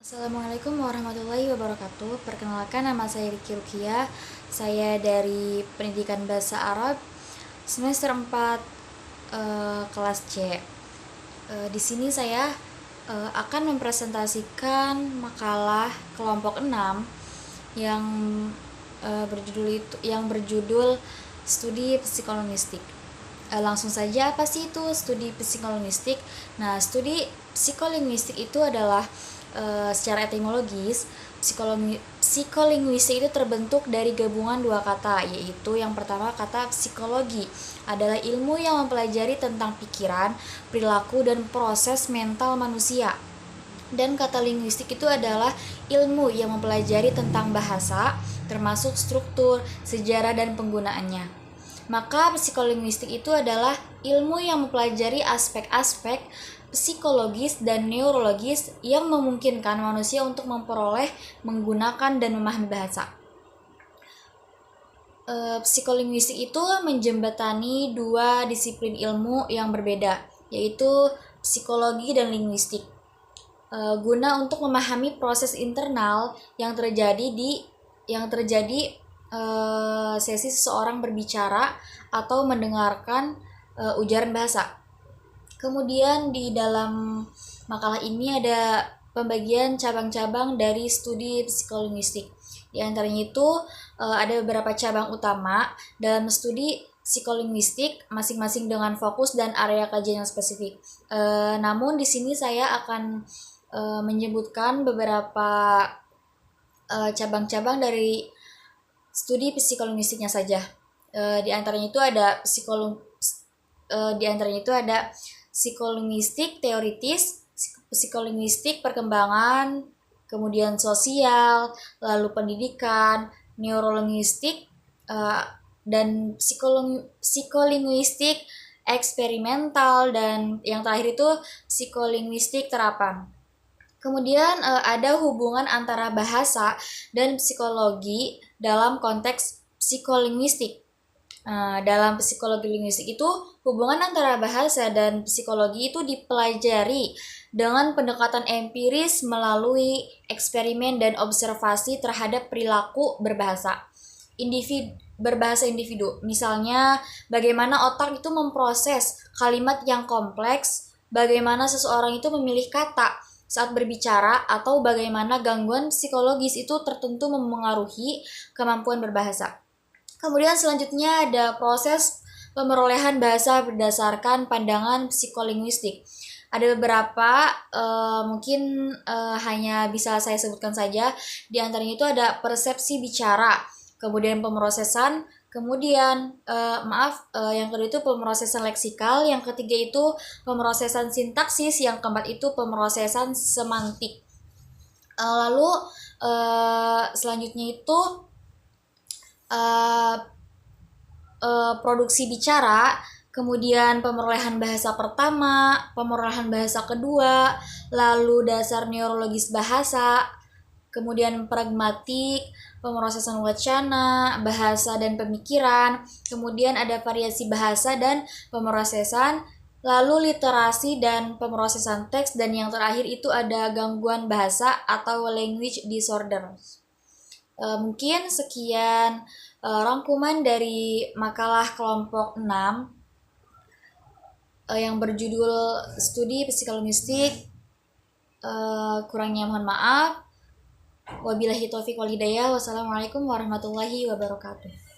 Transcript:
Assalamualaikum warahmatullahi wabarakatuh. Perkenalkan, nama saya Riki Rukia. Saya dari Pendidikan Bahasa Arab semester 4 kelas C. Di sini saya akan mempresentasikan makalah kelompok 6 yang berjudul Studi Psikolinguistik. Langsung saja, apa sih itu studi psikolinguistik? Nah, studi psikolinguistik itu adalah secara etimologis, psikolinguistik itu terbentuk dari gabungan dua kata, yaitu yang pertama kata psikologi adalah ilmu yang mempelajari tentang pikiran, perilaku, dan proses mental manusia. Dan kata linguistik itu adalah ilmu yang mempelajari tentang bahasa, termasuk struktur, sejarah, dan penggunaannya. Maka psikolinguistik itu adalah ilmu yang mempelajari aspek-aspek psikologis dan neurologis yang memungkinkan manusia untuk memperoleh, menggunakan, dan memahami bahasa. Psikolinguistik itu menjembatani dua disiplin ilmu yang berbeda, yaitu psikologi dan linguistik, guna untuk memahami proses internal yang terjadi sesi seseorang berbicara atau mendengarkan ujaran bahasa. Kemudian di dalam makalah ini ada pembagian cabang-cabang dari studi psikolinguistik. Di antaranya itu ada beberapa cabang utama dalam studi psikolinguistik, masing-masing dengan fokus dan area kajian yang spesifik. Namun di sini saya akan menyebutkan beberapa cabang-cabang dari studi psikolinguistiknya saja. Di antaranya itu ada psikolinguistik teoritis, psikolinguistik perkembangan, kemudian sosial, lalu pendidikan, neurolinguistik, dan psikolinguistik eksperimental, dan yang terakhir itu psikolinguistik terapan. Kemudian ada hubungan antara bahasa dan psikologi dalam konteks psikolinguistik. Dalam psikologi linguistik itu, hubungan antara bahasa dan psikologi itu dipelajari dengan pendekatan empiris melalui eksperimen dan observasi terhadap perilaku berbahasa individu. Misalnya, bagaimana otak itu memproses kalimat yang kompleks, bagaimana seseorang itu memilih kata saat berbicara, atau bagaimana gangguan psikologis itu tertentu memengaruhi kemampuan berbahasa. Kemudian selanjutnya ada proses pemerolehan bahasa berdasarkan pandangan psikolinguistik. Ada beberapa, mungkin hanya bisa saya sebutkan saja. Di antaranya itu ada persepsi bicara, kemudian pemrosesan, kemudian yang kedua itu pemrosesan leksikal, yang ketiga itu pemrosesan sintaksis, yang keempat itu pemrosesan semantik. Lalu selanjutnya itu produksi bicara, kemudian pemerolehan bahasa pertama, pemerolehan bahasa kedua, lalu dasar neurologis bahasa, kemudian pragmatik, pemrosesan wacana, bahasa dan pemikiran, kemudian ada variasi bahasa dan pemrosesan, lalu literasi dan pemrosesan teks, dan yang terakhir itu ada gangguan bahasa atau language disorders. Mungkin sekian rangkuman dari makalah kelompok 6 yang berjudul Studi Psikolinguistik. Kurangnya mohon maaf. Wabillahi taufiq wal hidayah. Wassalamualaikum warahmatullahi wabarakatuh.